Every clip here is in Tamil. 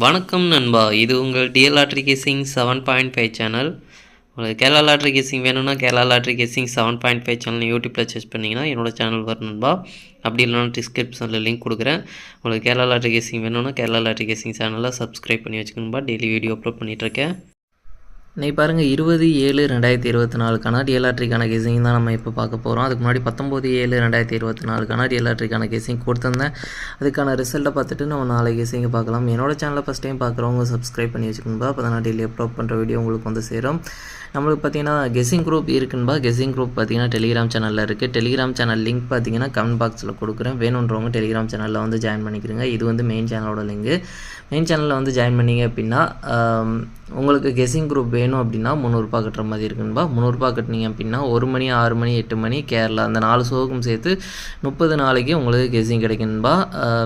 வணக்கம் நண்பா, இது உங்கள் டிஎல் லாட்ரி கேசிங் 7.5 சேனல். உங்களுக்கு கேரளா லாட்ரி கேசிங் வேணும்னா கேரளா லாட்ரி கேசிங் 7.5 சேனல் யூடியூப்பில் சர்ச் பண்ணிங்கன்னா என்னோடய சேனல் வரும் நண்பா. அப்படி இல்லைனா டிஸ்கிரிப்ஷனில் லிங்க் கொடுக்குறேன். உங்களுக்கு கேரளா லாட்ரி கேசிங் வேணும்னா கேரளா லாட்ரி கேசிங் சேனலில் சப்ஸ்கிரைப் பண்ணி வச்சுக்கணும்பா. டெய்லி வீடியோ அப்லோட் பண்ணிகிட்ருக்கேன். இன்றைக்கி பாருங்கள் 20/7/2024 டிஎல் லாட்ரிக்கான கேசிங் தான் நம்ம இப்போ பார்க்க போகிறோம். அதுக்கு முன்னாடி 19/7/2024 டிஎல் லாட்ரிக்கான கேசிங் கொடுத்துருந்தேன். அதுக்கான ரிசல்ட்டை பார்த்துட்டு நம்ம நாளைக்கு கேசிங்கை பார்க்கலாம். என்னோடய சேனலை ஃபஸ்ட் டைம் பார்க்குறவங்க சப்ஸ்கிரைப் பண்ணி வச்சுக்கணும்பா. அப்போ தான் டெய்லி அப்லோட் பண்ணுற வீடியோ உங்களுக்கு வந்து சேரும். நம்மளுக்கு பார்த்தீங்கன்னா கெஸ்ஸிங் குரூப் இருக்குன்பா. கெஸ்ஸிங் குரூப் பார்த்தீங்கன்னா டெலிகிராம் சேனலில் இருக்குது. டெலிகிராம் சேனல் லிங்க் பார்த்தீங்கன்னா கமெண்ட் பாக்ஸில் கொடுக்குறேன். வேணுன்றவங்க டெலிகிராம் சேனலில் வந்து ஜாயின் பண்ணிக்கிறேங்க. இது வந்து மெயின் சேனலோட லிங்கு. மெயின் சேனலில் வந்து ஜாயின் பண்ணிங்க அப்படின்னா உங்களுக்கு கெஸ்ஸிங் குரூப் வேணும் அப்படின்னா 300 ரூபா கட்டுற மாதிரி இருக்குன்பா. 300 ரூபா கட்டினீங்க அப்படின்னா 1 மணி 6 மணி 8 மணி கேரளா அந்த 4 ஷோவுக்கும் சேர்த்து 30 நாளைக்கு உங்களுக்கு கெஸ்ஸிங் கிடைக்குன்பா.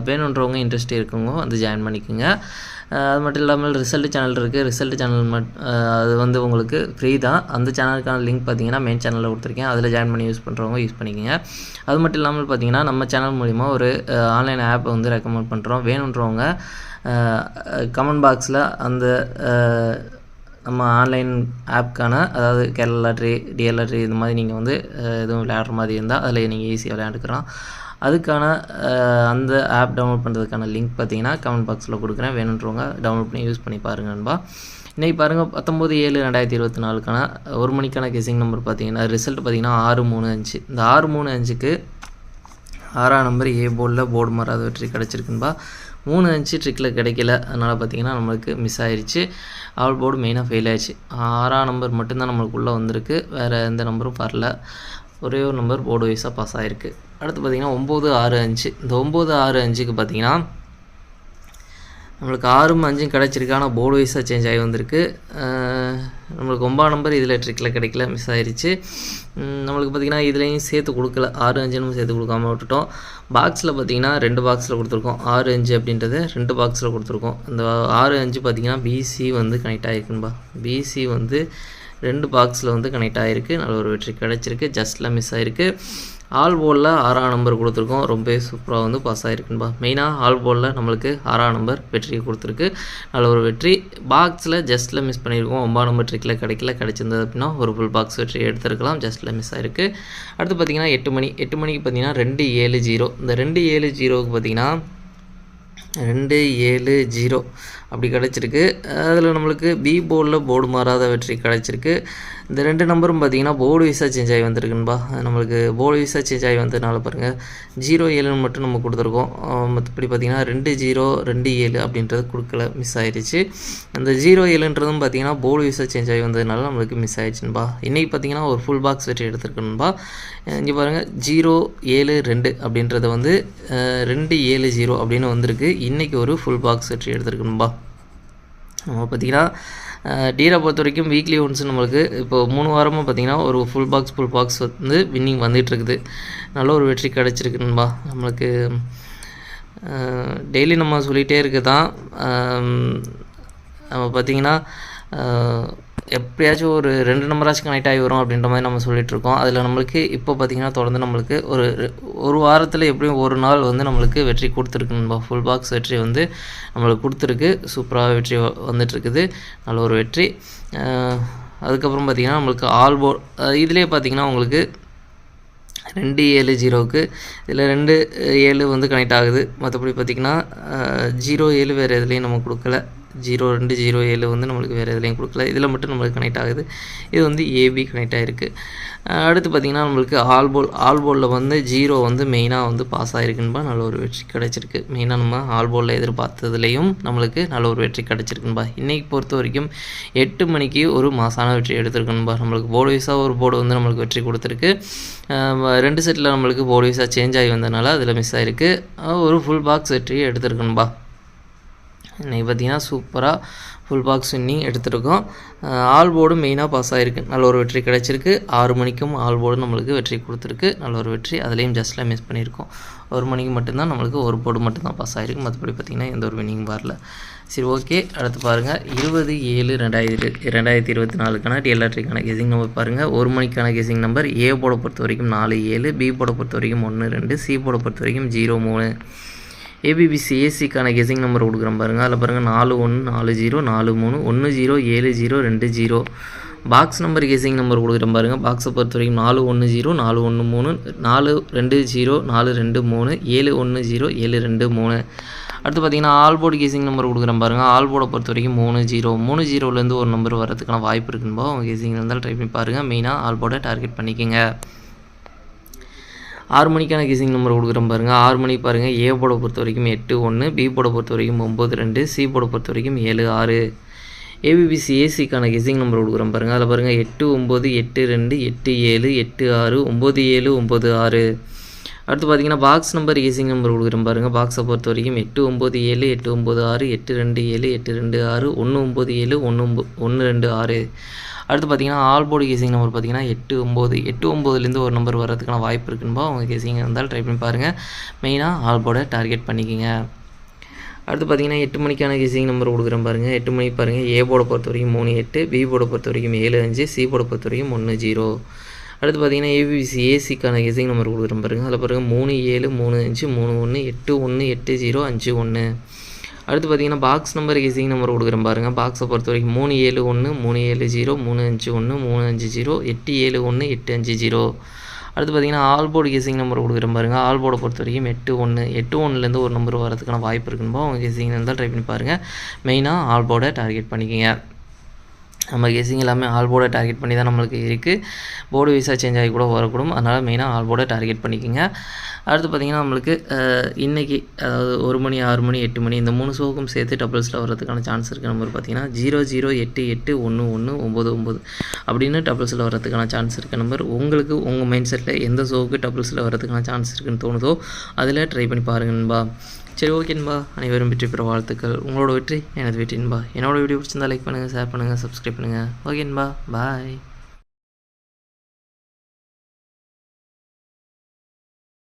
வேணுன்றவங்க இன்ட்ரெஸ்ட் இருக்குங்க வந்து ஜாயின் பண்ணிக்கோங்க. அது மட்டும் இல்லாமல் ரிசல்ட் சேனல் இருக்குது. ரிசல்ட் சேனல் அது வந்து உங்களுக்கு ஃப்ரீ தான். அந்த சேனலுக்கான லிங்க் பார்த்தீங்கன்னா மெயின் சேனலில் கொடுத்துருக்கேன். அதில் ஜாயின் பண்ணி யூஸ் பண்ணுறவங்க யூஸ் பண்ணிக்கோங்க. அது மட்டும் இல்லாமல் பார்த்தீங்கன்னா நம்ம சேனல் மூலிமா ஒரு ஆன்லைன் ஆப்பை வந்து ரெக்கமெண்ட் பண்ணுறோம். வேணுன்றவங்க கமெண்ட் பாக்ஸில் அந்த நம்ம ஆன்லைன் ஆப்க்கான அதாவது கேரளா லாட்ரி டிஎல் லாட்ரி இது மாதிரி நீங்கள் வந்து எதுவும் விளையாடுற மாதிரி இருந்தால் அதில் நீங்கள் ஈஸியாக விளையாண்டுக்கலாம். அதுக்கான அந்த ஆப் டவுன்லோட் பண்ணுறதுக்கான லிங்க் பார்த்தீங்கன்னா கமெண்ட் பாக்ஸில் கொடுக்குறேன். வேணுன்றவங்க டவுன்லோட் பண்ணி யூஸ் பண்ணி பாருங்கள் நண்பா. இன்றைக்கி பாருங்கள் 19/7/2024 1 மணிக்கான கெஸ்ஸிங் நம்பர் பார்த்தீங்கன்னா ரிசல்ட் பார்த்தீங்கன்னா 635. இந்த 635க்கு 6ஆம் நம்பர் ஏ போர்டு மாறாத வெற்றி கிடச்சிருக்குன்பா. 3 ட்ரிக்கில் கிடைக்கல. அதனால் பார்த்தீங்கன்னா நம்மளுக்கு மிஸ் ஆயிடுச்சு. ஆல் போர்டு மெயினாக ஃபெயில் ஆயிடுச்சு. 6ஆம் நம்பர் மட்டும்தான் நம்மளுக்குள்ளே வந்திருக்கு. வேறு எந்த நம்பரும் வரல. ஒரே ஒரு நம்பர் போர்டு வைஸாக பாஸ் ஆகிருக்கு. அடுத்து பார்த்திங்கன்னா 965. இந்த 965க்கு பார்த்திங்கன்னா நம்மளுக்கு 6ம் 5ம் கிடச்சிருக்கு. ஆனால் போர்டு வைஸாக சேஞ்ச் ஆகி வந்திருக்கு. நம்மளுக்கு 9ஆம் நம்பர் இதில் ட்ரிக்கில் கிடைக்கல, மிஸ் ஆயிடுச்சு. நம்மளுக்கு பார்த்திங்கன்னா இதுலேயும் சேர்த்து கொடுக்கல. 6 5 சேர்த்து கொடுக்காமல் விட்டுட்டோம். பாக்ஸில் பார்த்திங்கன்னா 2 பாக்ஸில் கொடுத்துருக்கோம். 6 5 அப்படின்றது 2 பாக்ஸில் கொடுத்துருக்கோம். இந்த 6 5 பார்த்திங்கன்னா பிசி வந்து கனெக்ட் ஆகிருக்குன்பா. பிசி வந்து 2 பாக்ஸில் வந்து கனெக்ட் ஆகிருக்கு. நல்ல ஒரு வெற்றி கிடச்சிருக்கு. ஜஸ்ட்டில் மிஸ் ஆகிருக்கு. ஆல் போர்டில் 6ஆம் நம்பர் கொடுத்துருக்கோம். ரொம்ப சூப்பராக வந்து பாஸ் ஆகிருக்குன்பா. மெயினாக ஆல் போர்டில் நம்மளுக்கு 6ஆம் நம்பர் வெற்றியை கொடுத்துருக்கு. நல்ல ஒரு வெற்றி. பாக்ஸில் ஜஸ்ட்டில் மிஸ் பண்ணியிருக்கோம். 9ஆம் நம்பர் ட்ரிக்கில் கிடைச்சிருந்தது அப்படின்னா ஒரு ஃபுல் பாக்ஸ் வெற்றி எடுத்துருக்கலாம். ஜஸ்ட்டில் மிஸ் ஆகிருக்கு. அடுத்து பார்த்திங்கன்னா 8 மணிக்கு பார்த்திங்கன்னா 270. இந்த 270க்கு பார்த்திங்கன்னா 270 அப்படி கிடச்சிருக்கு. அதில் நம்மளுக்கு பி போர்டு மாறாத வெற்றி கிடச்சிருக்கு. இந்த 2 நம்பரும் பார்த்திங்கன்னா போர்டு வைஸாக சேஞ்ச் ஆகி வந்திருக்குன்பா. நம்மளுக்கு போர்டு வைஸாக சேஞ்ச் ஆகி வந்ததுனால பாருங்கள் 07 மட்டும் நம்ம கொடுத்துருக்கோம். மற்றபடி பார்த்திங்கன்னா 2027 அப்படின்றது கொடுக்கல, மிஸ் ஆகிடுச்சு. அந்த 07ன்றதும் பார்த்திங்கன்னா போர்டு வைஸாக சேஞ்ச் ஆகி வந்ததுனால நம்மளுக்கு மிஸ் ஆகிடுச்சுன்பா. இன்றைக்கி பார்த்திங்கன்னா ஒரு ஃபுல் பாக்ஸ் வெற்றி எடுத்துருக்கணும்பா. இங்கே பாருங்கள் 072 அப்படின்றத வந்து 270 அப்படின்னு வந்திருக்கு. இன்றைக்கி ஒரு ஃபுல் பாக்ஸ் வெற்றி எடுத்துருக்கணும்பா. நம்ம பார்த்திங்கன்னா டீரை பொறுத்த வரைக்கும் வீக்லி ஒன்ஸ் நம்மளுக்கு இப்போ 3 வாரமாக பார்த்திங்கன்னா ஒரு ஃபுல் பாக்ஸ் வந்து வின்னிங் வந்துகிட்ருக்குது. நல்ல ஒரு வெற்றி கிடச்சிருக்குன்பா. நம்மளுக்கு டெய்லி நம்ம சொல்லிகிட்டே இருக்க தான் நம்ம பார்த்திங்கன்னா எப்படியாச்சும் ஒரு 2 நம்பராச்சும் கனெக்ட் ஆகி வரும் அப்படின்ற மாதிரி நம்ம சொல்லிகிட்ருக்கோம். அதில் நம்மளுக்கு இப்போ பார்த்திங்கன்னா தொடர்ந்து நம்மளுக்கு ஒரு வாரத்தில் எப்படியும் ஒரு நாள் வந்து நம்மளுக்கு வெற்றி கொடுத்துருக்குன்பா. ஃபுல் பாக்ஸ் வெற்றி வந்து நம்மளுக்கு கொடுத்துருக்கு. சூப்பராக வெற்றி வந்துட்டுருக்குது. நல்ல ஒரு வெற்றி. அதுக்கப்புறம் பார்த்திங்கன்னா நம்மளுக்கு ஆல் போர்டு இதிலே பார்த்திங்கன்னா உங்களுக்கு 270க்கு இதில் 27 வந்து கனெக்ட் ஆகுது. மற்றபடி பார்த்திங்கன்னா 07 வேறு எதுலேயும் நம்ம கொடுக்கல. 0207 வந்து நம்மளுக்கு வேறு எதுலேயும் கொடுக்கல. இதில் மட்டும் நம்மளுக்கு கனெக்ட் ஆகுது. இது வந்து ஏபி கனெக்ட் ஆகிருக்கு. அடுத்து பார்த்திங்கன்னா நம்மளுக்கு ஆல் போர்டில் வந்து 0 வந்து மெயினாக வந்து பாஸ் ஆகிருக்குன்பா. நல்ல ஒரு வெற்றி கிடச்சிருக்கு. மெயினாக நம்ம ஆல் போர்டில் எதிர்பார்த்ததுலேயும் நம்மளுக்கு நல்ல ஒரு வெற்றி கிடச்சிருக்குன்பா. இன்றைக்கி பொறுத்த வரைக்கும் 8 மணிக்கு ஒரு மாசான வெற்றி எடுத்துருக்கணும்பா. நம்மளுக்கு போர்டு வைஸாக ஒரு போர்டு வந்து நம்மளுக்கு வெற்றி கொடுத்துருக்கு. 2 செட்டில் நம்மளுக்கு போர்டு வைஸாக சேஞ்ச் ஆகி வந்ததுனால அதில் மிஸ் ஆகிருக்கு. ஒரு ஃபுல் பாக்ஸ் வெற்றியை எடுத்துருக்கணும்பா. இன்றைக்கி பார்த்திங்கன்னா சூப்பராக ஃபுல் பாக்ஸ் வின்னிங் எடுத்துருக்கோம். ஆல் போர்டு மெயினாக பாஸ் ஆகிருக்கு. நல்ல ஒரு வெற்றி கிடச்சிருக்கு. 6 மணிக்கும் ஆல் போர்டு நம்மளுக்கு வெற்றி கொடுத்துருக்கு. நல்ல ஒரு வெற்றி. அதுலேயும் ஜஸ்ட்டில் மிஸ் பண்ணியிருக்கோம். 1 மணிக்கு மட்டும்தான் நம்மளுக்கு ஒரு போர்டு மட்டும்தான் பாஸ் ஆகிருக்கு. மற்றபடி பார்த்திங்கன்னா எந்த ஒரு வின்னிங் வரல. சரி, ஓகே. அடுத்து பாருங்கள் 20/7/2024 டிஎல் லாட்ரிக்கான கெஸிங் நம்பர் பாருங்கள். 1 மணிக்கான கெஸிங் நம்பர் ஏ போர்டை பொறுத்த வரைக்கும் 47, பி போர்டை பொறுத்த வரைக்கும் 12, சி போர்டை பொறுத்த வரைக்கும் 03. ஏபிபிசி ஏசிக்கான கெஸிங் நம்பர் கொடுக்குறேன் பாருங்கள். அதில் பாருங்கள் 4140 43 102020 பாக்ஸ் நம்பர் கெஸிங் நம்பர் கொடுக்குறேன் பாருங்கள். பாக்ஸை பொறுத்த வரைக்கும் 410 413 420 423 710 723. அடுத்து பார்த்தீங்கன்னா ஆல் போர்டு கெஸிங் நம்பர் கொடுக்குறேன் பாருங்கள். ஆல் போர்டை பொறுத்த வரைக்கும் 30 ஒரு நம்பர் வரதுக்கான வாய்ப்பு இருக்குன்பா. அவங்க கெஸிங் இருந்தாலும் ட்ரை பண்ணி பாருங்கள். மெயினாக ஆல் போர்டை டார்கெட் பண்ணிக்கோங்க. 6 மணிக்கான கெஸிங் நம்பர் கொடுக்குறேன் பாருங்கள். 6 மணிக்கு பாருங்கள். ஏ போர்டை பொறுத்த வரைக்கும் 81, பி போர்டை பொறுத்த வரைக்கும் 92, சி போர்டை பொறுத்த வரைக்கும் 76. ஏபிபிசி ஏசிக்கான கெஸிங் நம்பர் கொடுக்குறேன் பாருங்கள். அதில் பாருங்கள் 89 82 87 86 97 96. அடுத்து பார்த்தீங்கன்னா பாக்ஸ் நம்பர் கெஸிங் நம்பர் கொடுக்குறேன் பாருங்கள். பாக்ஸை பொறுத்த வரைக்கும் 897 896 827 826 197 126. அடுத்து பார்த்தீங்கன்னா ஆல் போர்டு கெஸிங் நம்பர் பார்த்தீங்கன்னா 89 ஒரு நம்பர் வரதுக்கான வாய்ப்பு இருக்குன்பா. அவங்க கெஸிங் இருந்தாலும் ட்ரை பண்ணி பாருங்கள். மெயினாக ஆல் போர்டை டார்கெட் பண்ணிக்கோங்க. அடுத்து பார்த்தீங்கன்னா 8 மணிக்கான கெஸிங் நம்பர் கொடுக்குறேன் பாருங்கள். 8 மணிக்கு பாருங்கள். ஏ போர்டை பொறுத்த வரைக்கும் 38, பி போர்டை பொறுத்த வரைக்கும் 75, சி போர்டை பொறுத்த வரைக்கும் 10. அடுத்து பார்த்தீங்கன்னா ஏபிபிசி ஏசிக்கான கெஸிங் நம்பர் கொடுக்குறேன் பாருங்கள். அதில் பாருங்கள் 37 35 31 81 80 51. அடுத்து பார்த்தீங்கன்னா பாக்ஸ் நம்பர் கெஸிங் நம்பர் கொடுக்குறேன் பாருங்கள். பாக்ஸை பொறுத்த வரைக்கும் 371 370 351 350 871 850. அடுத்து பார்த்தீங்கன்னா ஆல் போர்டு கெஸிங் நம்பர் கொடுக்குறேன் பாருங்கள். ஆல் போர்டை பொறுத்த வரைக்கும் 81 ஒரு நம்பர் வரதுக்கான வாய்ப்பு இருக்குன்பா. அவங்க கெஸிங் இருந்தால் ட்ரை பண்ணி பாருங்கள். மெயினாக ஆல் போர்டை டார்கெட் பண்ணிக்கோங்க. நம்ம கெஸிங் எல்லாமே ஆல் போர்டை டார்கெட் பண்ணி தான் நம்மளுக்கு இருக்குது. போர்டு வைஸாக சேஞ்ச் ஆகி கூட வரக்கூடும். அதனால் மெயினாக ஆல் போர்டை டார்கெட் பண்ணிக்கோங்க. அடுத்து பார்த்திங்கன்னா நம்மளுக்கு இன்றைக்கி அதாவது 1 மணி 6 மணி 8 மணி இந்த 3 ஷோக்கும் சேர்த்து டபுள்ஸில் வரதுக்கான சான்ஸ் இருக்க நம்பர் பார்த்திங்கன்னா 00881199 அப்படின்னு டபுள்ஸில் வரதுக்கான சான்ஸ் இருக்க நம்பர். உங்களுக்கு உங்கள் மைண்ட் செட்டில் எந்த ஷோவுக்கு டபுள்ஸில் வரதுக்கான சான்ஸ் இருக்குன்னு தோணுதோ அதில் ட்ரை பண்ணி பாருங்கன்பா. சரி ஓகேன்பா. அனைவரும் வெற்றி பெற வாழ்த்துக்கள். உங்களோட வெற்றி எனது வெற்றின்பா. என்னோடய வீடியோ பிடிச்சிருந்தால் லைக் பண்ணுங்கள், ஷேர் பண்ணுங்கள், சப்ஸ்கிரைப் பண்ணுங்கள். ஓகேன்பா. பாய்.